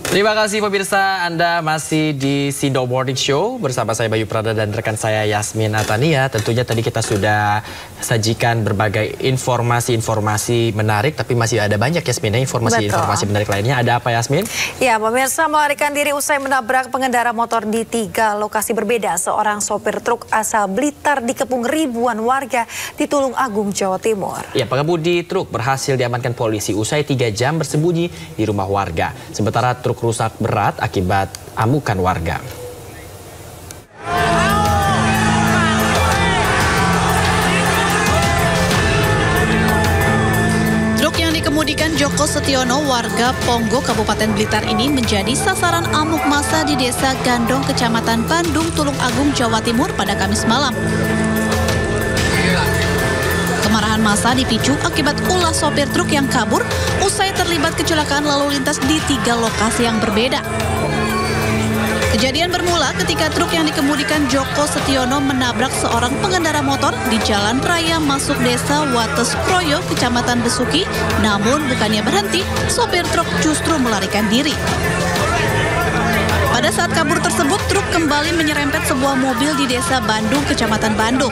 Terima kasih pemirsa, Anda masih di Sindo Morning Show bersama saya Bayu Prada dan rekan saya Yasmin Atania. Tentunya tadi kita sudah sajikan berbagai informasi-informasi menarik, tapi masih ada banyak Yasmin, informasi-informasi menarik lainnya. Ada apa Yasmin? Ya, pemirsa, melarikan diri usai menabrak pengendara motor di 3 lokasi berbeda. Seorang sopir truk asal Blitar dikepung ribuan warga di Tulung Agung, Jawa Timur. Ya, pengemudi truk berhasil diamankan polisi usai 3 jam bersembunyi di rumah warga. Sementara truk rusak berat akibat amukan warga. Truk yang dikemudikan Joko Setiono, warga Ponggo, Kabupaten Blitar ini menjadi sasaran amuk massa di Desa Gandong, Kecamatan Bandung, Tulung Agung, Jawa Timur pada Kamis malam. Kemarahan massa dipicu akibat ulah sopir truk yang kabur usai terlibat kecelakaan lalu lintas di 3 lokasi yang berbeda. Kejadian bermula ketika truk yang dikemudikan Joko Setiono menabrak seorang pengendara motor di jalan raya masuk desa Wates Kroyo, Kecamatan Besuki. Namun bukannya berhenti, sopir truk justru melarikan diri. Pada saat kabur tersebut, truk kembali menyerempet sebuah mobil di desa Bandung, Kecamatan Bandung.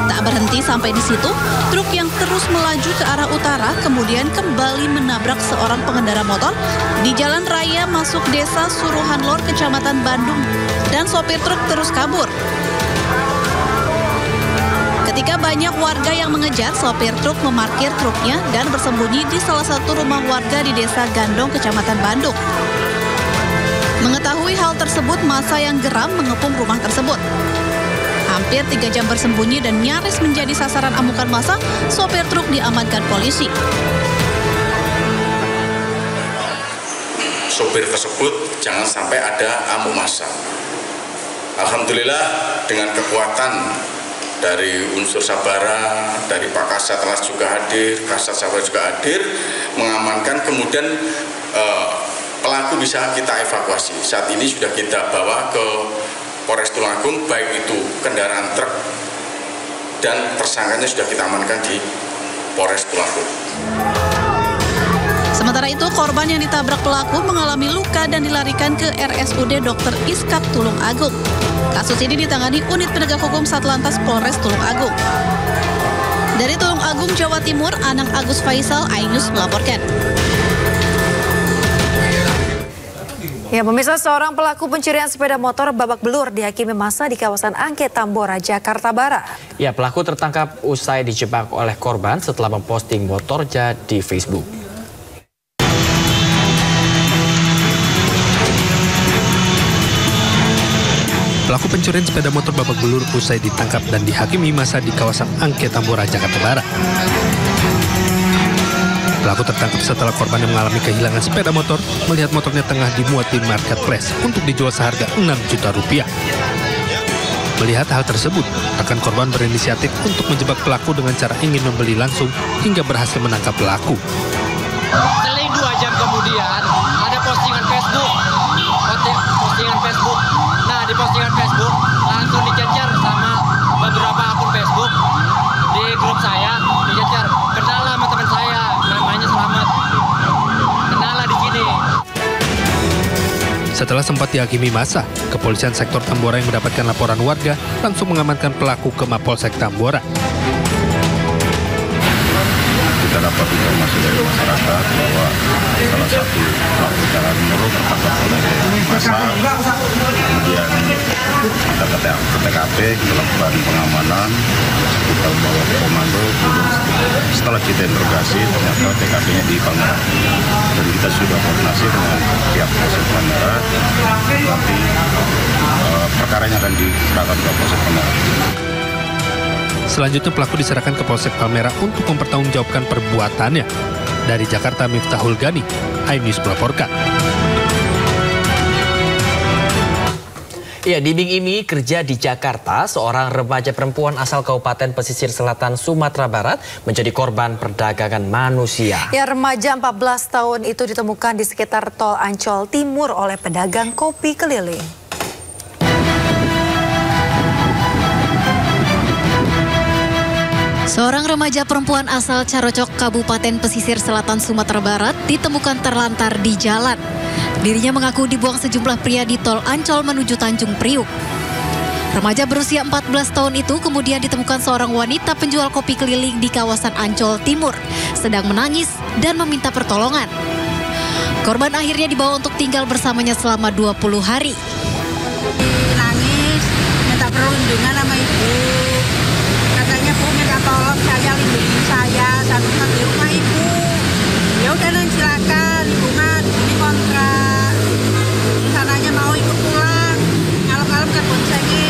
Tak berhenti sampai di situ, truk yang terus melaju ke arah utara kemudian kembali menabrak seorang pengendara motor di jalan raya masuk desa Suruhan Lor, Kecamatan Bandung, dan sopir truk terus kabur. Ketika banyak warga yang mengejar, sopir truk memarkir truknya dan bersembunyi di salah satu rumah warga di desa Gandong, Kecamatan Bandung. Mengetahui hal tersebut, massa yang geram mengepung rumah tersebut. Hampir 3 jam bersembunyi dan nyaris menjadi sasaran amukan massa, sopir truk diamankan polisi. Sopir tersebut jangan sampai ada amuk massa. Alhamdulillah dengan kekuatan dari unsur Sabara, dari Pak Kasat Lantas juga hadir, Kasat Sabara juga hadir, mengamankan, kemudian pelaku bisa kita evakuasi. Saat ini sudah kita bawa ke Polres Tulung Agung, baik itu kendaraan truk dan tersangkanya sudah kita amankan di Polres Tulung Agung. Sementara itu, korban yang ditabrak pelaku mengalami luka dan dilarikan ke RSUD Dr. Iskak Tulung Agung. Kasus ini ditangani Unit Penegak Hukum Satlantas Polres Tulung Agung. Dari Tulung Agung, Jawa Timur, Anang Agus Faisal, iNews melaporkan. Ya, pemirsa, seorang pelaku pencurian sepeda motor babak belur dihakimi massa di kawasan Angke Tambora, Jakarta Barat. Ya, pelaku tertangkap usai dijebak oleh korban setelah memposting motornya di Facebook. Pelaku pencurian sepeda motor babak belur usai ditangkap dan dihakimi massa di kawasan Angke Tambora, Jakarta Barat. Pelaku tertangkap setelah korban yang mengalami kehilangan sepeda motor melihat motornya tengah dimuat di marketplace untuk dijual seharga 6 juta rupiah. Melihat hal tersebut, rekan korban berinisiatif untuk menjebak pelaku dengan cara ingin membeli langsung hingga berhasil menangkap pelaku. Seling 2 jam kemudian ada postingan Facebook. Nah, di postingan Facebook langsung dicecer sama beberapa akun Facebook di grup saya, dicecer, kenal sama teman saya, namanya Selamat, kenal di sini. Setelah sempat dihakimi massa, kepolisian sektor Tambora yang mendapatkan laporan warga langsung mengamankan pelaku ke Mapolsek Tambora. Kita dapat informasi dari masyarakat bahwa salah satu pelaku jalan buruk tertangkap oleh massa. Kemudian kita ke TKP, kita lakukan pengamanan, kita bawa ke komando. Kemudian setelah kita interogasi, ternyata TKP-nya di Palmerah. Dan kita sudah koordinasi dengan pihak Polsek Palmerah. Nanti perkaranya akan diserahkan ke Polsek Palmerah. Selanjutnya pelaku diserahkan ke Polsek Palmerah untuk mempertanggungjawabkan perbuatannya. Dari Jakarta, Miftahul Gani, iNews melaporkan. Ya, di Bing ini kerja di Jakarta, seorang remaja perempuan asal Kabupaten Pesisir Selatan, Sumatera Barat menjadi korban perdagangan manusia. Ya, remaja 14 tahun itu ditemukan di sekitar tol Ancol Timur oleh pedagang kopi keliling. Seorang remaja perempuan asal Carocok, Kabupaten Pesisir Selatan, Sumatera Barat ditemukan terlantar di jalan. Dirinya mengaku dibuang sejumlah pria di tol Ancol menuju Tanjung Priuk. Remaja berusia 14 tahun itu kemudian ditemukan seorang wanita penjual kopi keliling di kawasan Ancol Timur, sedang menangis dan meminta pertolongan. Korban akhirnya dibawa untuk tinggal bersamanya selama 20 hari. Nangis, minta perlindungan sama ibu. Katanya, Bu, minta tolong saya, lindungi saya di rumah ibu. Ya udah, silakan, ibu mah ini kontrak. Sananya mau ikut pulang. Malam-malam ke boncengi,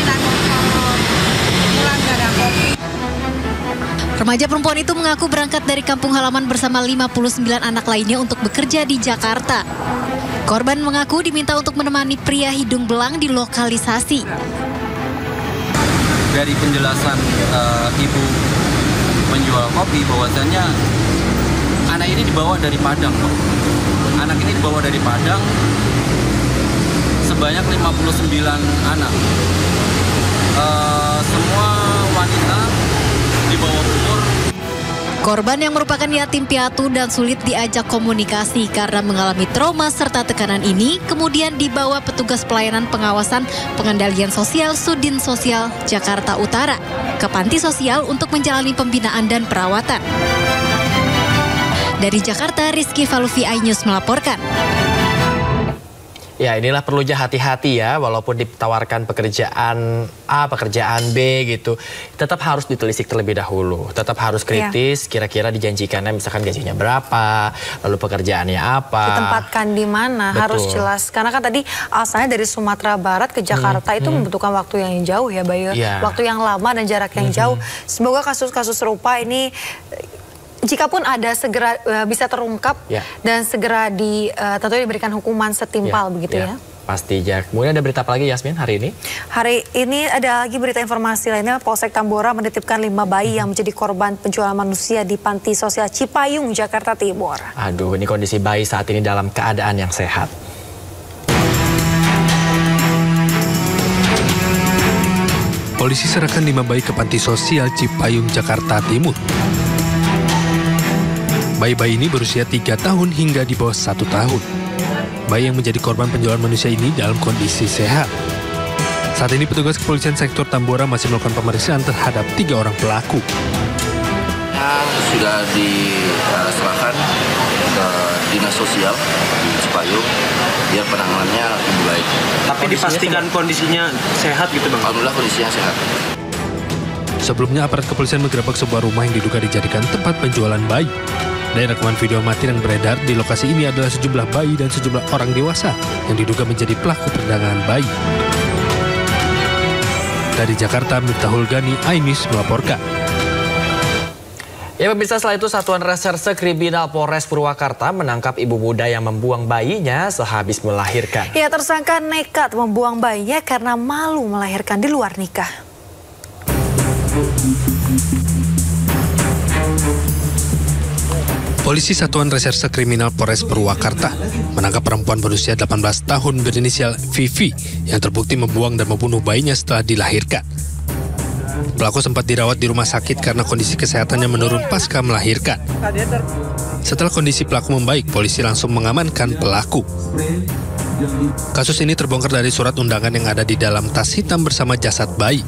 pulang gak ada kopi. Remaja perempuan itu mengaku berangkat dari kampung halaman bersama 59 anak lainnya untuk bekerja di Jakarta. Korban mengaku diminta untuk menemani pria hidung belang di lokalisasi. Dari penjelasan ibu penjual kopi bahwasannya anak ini dibawa dari Padang, Pak. Anak ini dibawa dari Padang sebanyak 59 anak. Semua wanita di bawah umur. Korban yang merupakan yatim piatu dan sulit diajak komunikasi karena mengalami trauma serta tekanan ini kemudian dibawa petugas pelayanan pengawasan pengendalian sosial Sudin Sosial Jakarta Utara ke panti sosial untuk menjalani pembinaan dan perawatan. Dari Jakarta, Rizky Falufi, iNews melaporkan. Ya, inilah perlunya hati-hati ya, walaupun ditawarkan pekerjaan A, pekerjaan B gitu, tetap harus ditelisik terlebih dahulu, tetap harus kritis, kira-kira dijanjikannya misalkan gajinya berapa, lalu pekerjaannya apa, ditempatkan di mana, harus jelas. Karena kan tadi asalnya dari Sumatera Barat ke Jakarta itu membutuhkan waktu yang jauh ya, Bayu, waktu yang lama dan jarak yang jauh. Semoga kasus-kasus serupa ini jikapun ada segera bisa terungkap dan segera tentunya diberikan hukuman setimpal begitu ya. Pasti, Jack. Kemudian ada berita apa lagi, Yasmin, hari ini? Hari ini ada lagi berita informasi lainnya. Polsek Tambora menitipkan 5 bayi yang menjadi korban penjualan manusia di Panti Sosial Cipayung, Jakarta Timur. Aduh, ini kondisi bayi saat ini dalam keadaan yang sehat. Polisi serahkan 5 bayi ke Panti Sosial Cipayung, Jakarta Timur. Bayi-bayi ini berusia 3 tahun hingga di bawah 1 tahun. Bayi yang menjadi korban penjualan manusia ini dalam kondisi sehat. Saat ini petugas kepolisian sektor Tambora masih melakukan pemeriksaan terhadap 3 orang pelaku. Sudah diserahkan ke Dinas Sosial di Cipayung biar penanganannya lebih baik. Tapi dipastikan kondisinya sehat gitu, Bang? Alhamdulillah kondisinya sehat. Sebelumnya aparat kepolisian menggerebek sebuah rumah yang diduga dijadikan tempat penjualan bayi. Dari rekaman video amatir yang beredar di lokasi ini adalah sejumlah bayi dan sejumlah orang dewasa yang diduga menjadi pelaku perdagangan bayi. Dari Jakarta, Miftahul Gani, iNews melaporkan. Ya pemirsa, setelah itu Satuan Reserse Kriminal Polres Purwakarta menangkap ibu muda yang membuang bayinya sehabis melahirkan. Ya, tersangka nekat membuang bayinya karena malu melahirkan di luar nikah. Polisi Satuan Reserse Kriminal Polres Purwakarta menangkap perempuan berusia 18 tahun berinisial Vivi yang terbukti membuang dan membunuh bayinya setelah dilahirkan. Pelaku sempat dirawat di rumah sakit karena kondisi kesehatannya menurun pasca melahirkan. Setelah kondisi pelaku membaik, polisi langsung mengamankan pelaku. Kasus ini terbongkar dari surat undangan yang ada di dalam tas hitam bersama jasad bayi.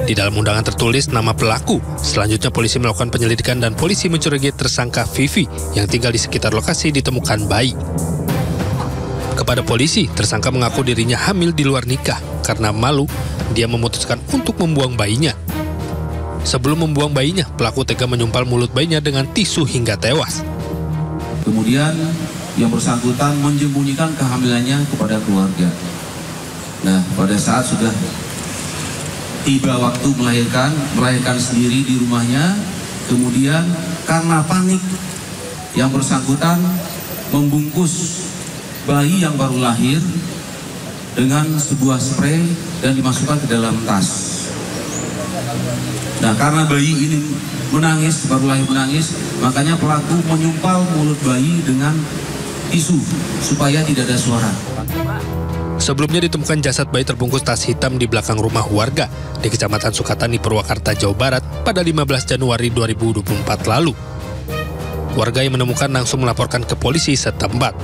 Di dalam undangan tertulis nama pelaku. Selanjutnya polisi melakukan penyelidikan dan polisi mencurigai tersangka Vivi yang tinggal di sekitar lokasi ditemukan bayi. Kepada polisi, tersangka mengaku dirinya hamil di luar nikah. Karena malu, dia memutuskan untuk membuang bayinya. Sebelum membuang bayinya, pelaku tega menyumpal mulut bayinya dengan tisu hingga tewas. Kemudian yang bersangkutan menyembunyikan kehamilannya kepada keluarga. Nah, pada saat sudah tiba waktu melahirkan sendiri di rumahnya, kemudian karena panik yang bersangkutan membungkus bayi yang baru lahir dengan sebuah spray dan dimasukkan ke dalam tas. Nah, karena bayi ini menangis, baru lahir menangis, makanya pelaku menyumpal mulut bayi dengan tisu supaya tidak ada suara. Sebelumnya ditemukan jasad bayi terbungkus tas hitam di belakang rumah warga di Kecamatan Sukatani, Purwakarta, Jawa Barat pada 15 Januari 2024 lalu. Warga yang menemukan langsung melaporkan ke polisi setempat.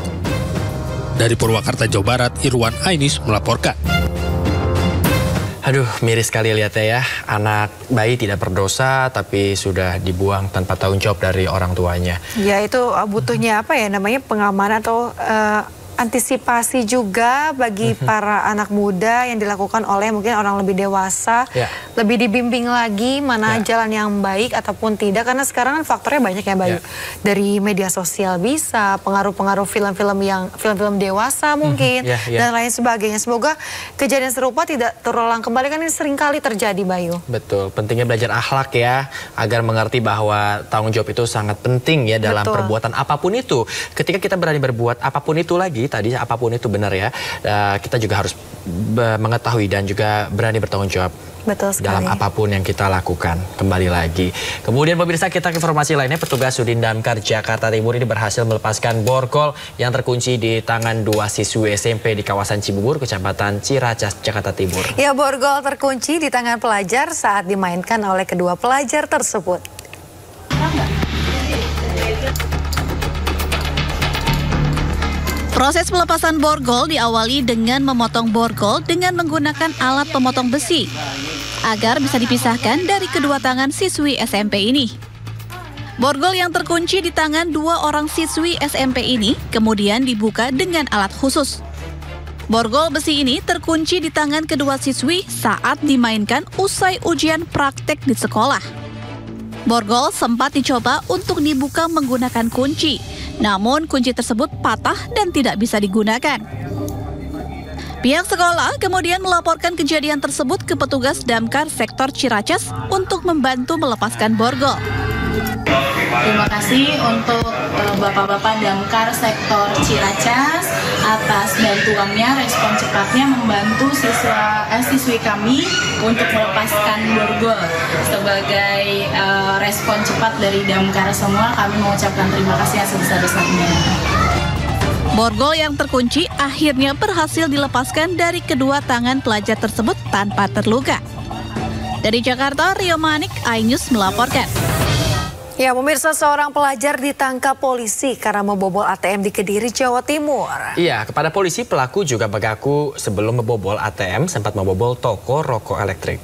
Dari Purwakarta, Jawa Barat, Irwan Ainis melaporkan. Aduh, miris sekali lihatnya ya. Anak bayi tidak berdosa tapi sudah dibuang tanpa tanggung jawab dari orang tuanya. Ya, itu butuhnya apa ya namanya, pengamanan atau antisipasi juga bagi para anak muda yang dilakukan oleh mungkin orang lebih dewasa, lebih dibimbing lagi mana jalan yang baik ataupun tidak, karena sekarang kan faktornya banyak ya Bayu. Dari media sosial bisa, pengaruh-pengaruh film-film dewasa mungkin dan lain sebagainya. Semoga kejadian serupa tidak terulang kembali, kan ini sering kali terjadi Bayu. Betul, pentingnya belajar akhlak ya, agar mengerti bahwa tanggung jawab itu sangat penting ya dalam perbuatan apapun itu. Ketika kita berani berbuat apapun itu lagi, tadi apapun itu benar ya, kita juga harus mengetahui dan juga berani bertanggung jawab dalam apapun yang kita lakukan. Kembali lagi. Kemudian pemirsa, kita ke informasi lainnya. Petugas Sudin Damkar Jakarta Timur ini berhasil melepaskan borgol yang terkunci di tangan 2 siswi SMP di kawasan Cibubur, Kecamatan Ciracas, Jakarta Timur. Ya, borgol terkunci di tangan pelajar saat dimainkan oleh kedua pelajar tersebut. Proses pelepasan borgol diawali dengan memotong borgol dengan menggunakan alat pemotong besi agar bisa dipisahkan dari kedua tangan siswi SMP ini. Borgol yang terkunci di tangan 2 orang siswi SMP ini kemudian dibuka dengan alat khusus. Borgol besi ini terkunci di tangan kedua siswi saat dimainkan usai ujian praktek di sekolah. Borgol sempat dicoba untuk dibuka menggunakan kunci, namun kunci tersebut patah dan tidak bisa digunakan. Pihak sekolah kemudian melaporkan kejadian tersebut ke petugas Damkar Sektor Ciracas untuk membantu melepaskan borgol. Terima kasih untuk Bapak-Bapak Damkar Sektor Ciracas atas bantuannya, respon cepatnya membantu siswi kami untuk melepaskan borgol. Sebagai respon cepat dari Damkar semua, kami mengucapkan terima kasih yang sebesar-besarnya. Borgol yang terkunci akhirnya berhasil dilepaskan dari kedua tangan pelajar tersebut tanpa terluka. Dari Jakarta, Rio Manik, iNews melaporkan. Ya, pemirsa, seorang pelajar ditangkap polisi karena membobol ATM di Kediri, Jawa Timur. Iya, kepada polisi pelaku juga mengaku sebelum membobol ATM sempat membobol toko rokok elektrik.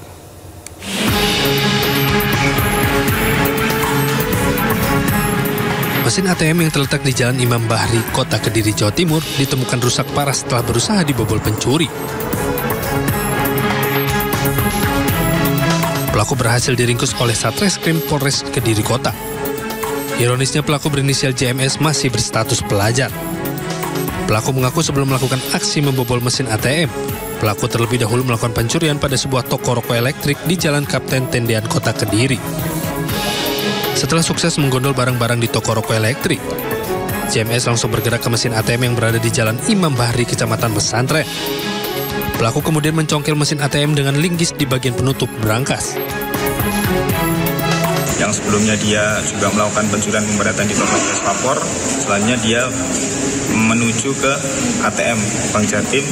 Mesin ATM yang terletak di Jalan Imam Bahri, Kota Kediri, Jawa Timur ditemukan rusak parah setelah berusaha dibobol pencuri. Pelaku berhasil diringkus oleh Satreskrim Polres Kediri Kota. Ironisnya pelaku berinisial JMS masih berstatus pelajar. Pelaku mengaku sebelum melakukan aksi membobol mesin ATM, pelaku terlebih dahulu melakukan pencurian pada sebuah toko rokok elektrik di Jalan Kapten Tendean, Kota Kediri. Setelah sukses menggondol barang-barang di toko rokok elektrik, JMS langsung bergerak ke mesin ATM yang berada di Jalan Imam Bahri, Kecamatan Pesantren. Pelaku kemudian mencongkel mesin ATM dengan linggis di bagian penutup berangkas. Yang sebelumnya dia juga melakukan pencurian pemberatan di Polres Papor, selanjutnya dia menuju ke ATM Bank Jatim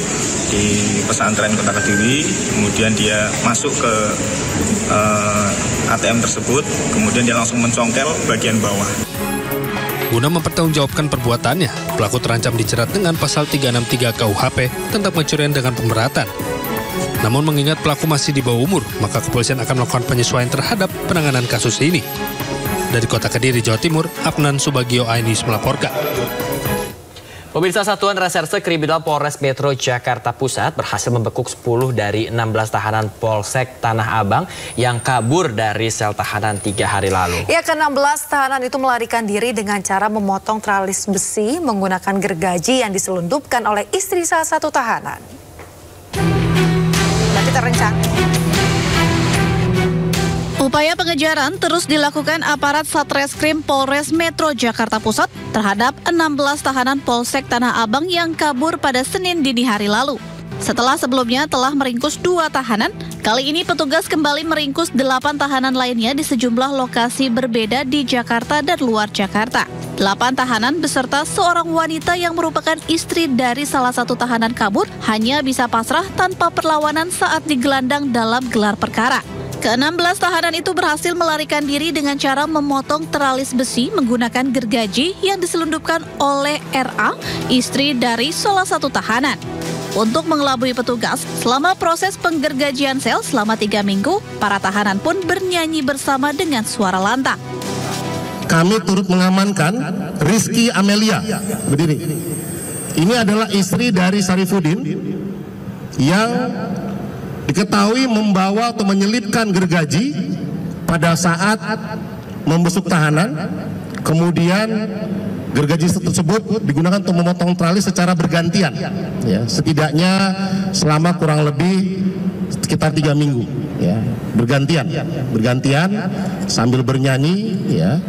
di Pesantren Kota Kediri, kemudian dia masuk ke ATM tersebut, kemudian dia langsung mencongkel bagian bawah. Guna mempertanggungjawabkan perbuatannya, pelaku terancam dijerat dengan pasal 363 KUHP tentang pencurian dengan pemberatan. Namun mengingat pelaku masih di bawah umur, maka kepolisian akan melakukan penyesuaian terhadap penanganan kasus ini. Dari Kota Kediri, Jawa Timur, Afnan Subagio, iNews melaporkan. Pemirsa, Satuan Reserse Kriminal Polres Metro Jakarta Pusat berhasil membekuk 10 dari 16 tahanan Polsek Tanah Abang yang kabur dari sel tahanan 3 hari lalu. Ya, ke-16 tahanan itu melarikan diri dengan cara memotong tralis besi menggunakan gergaji yang diselundupkan oleh istri salah satu tahanan. Nanti terencana. Upaya pengejaran terus dilakukan aparat Satreskrim Polres Metro Jakarta Pusat terhadap 16 tahanan Polsek Tanah Abang yang kabur pada Senin dini hari lalu. Setelah sebelumnya telah meringkus 2 tahanan, kali ini petugas kembali meringkus 8 tahanan lainnya di sejumlah lokasi berbeda di Jakarta dan luar Jakarta. 8 tahanan beserta seorang wanita yang merupakan istri dari salah satu tahanan kabur hanya bisa pasrah tanpa perlawanan saat digelandang dalam gelar perkara. Ke-16 tahanan itu berhasil melarikan diri dengan cara memotong teralis besi menggunakan gergaji yang diselundupkan oleh RA, istri dari salah satu tahanan. Untuk mengelabui petugas, selama proses penggergajian sel selama 3 minggu, para tahanan pun bernyanyi bersama dengan suara lantang. Kami turut mengamankan Rizky Amelia, berdiri. Ini adalah istri dari Sarifuddin yang diketahui membawa atau menyelipkan gergaji pada saat membesuk tahanan, kemudian gergaji tersebut digunakan untuk memotong tali secara bergantian, ya, setidaknya selama kurang lebih sekitar 3 minggu, ya, bergantian sambil bernyanyi, ya,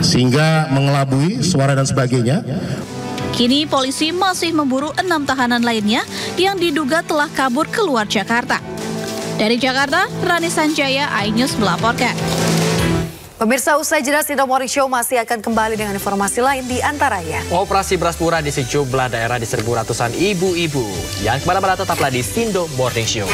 sehingga mengelabui suara dan sebagainya. Kini polisi masih memburu 6 tahanan lainnya yang diduga telah kabur keluar Jakarta. Dari Jakarta, Rani Sanjaya, iNews melaporkan. Pemirsa, usai jeda Sido Morning Show masih akan kembali dengan informasi lain di antaranya. Operasi beras murah di sejumlah daerah diserbu ratusan ibu-ibu. Yang kemana-mana tetaplah di Sindo Morning Show.